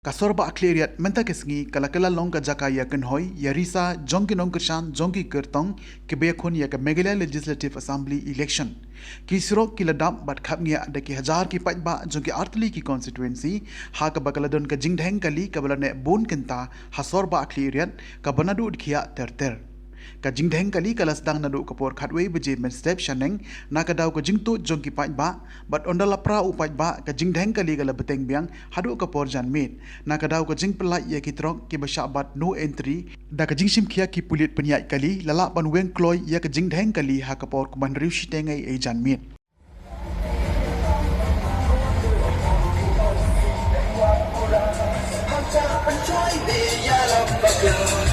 Kasorba akleriat menta kesngi kala long ka jaka ya kenhoi ya risa jongki nong kershan jongki kertong ke bekhon ya ke Meghalaya Legislative Assembly election ki sirok ki ladam bat khapngia de ki हजार की pajba jongki artli ki constituency ha ka bakaladon ka jingdheng kali ka balane bon kenta hasorba akleriat ka banadu khia terter ka jingdheng kali kalas dang nadu kapor khatwei beje men step shaneng nakadaw ka jingtu jongki pajba bat ondala pra upajba ka jingdheng kali gala beteng biang hadu kapor janmit nakadaw ka jingpla ya kitrok ki bashabat no entry da ka jingsim khia ki pulit penyai kali lala panweng kloy ya ka jingdheng kali ha kapor kuman riushi tengai e janmit Enjoy the yellow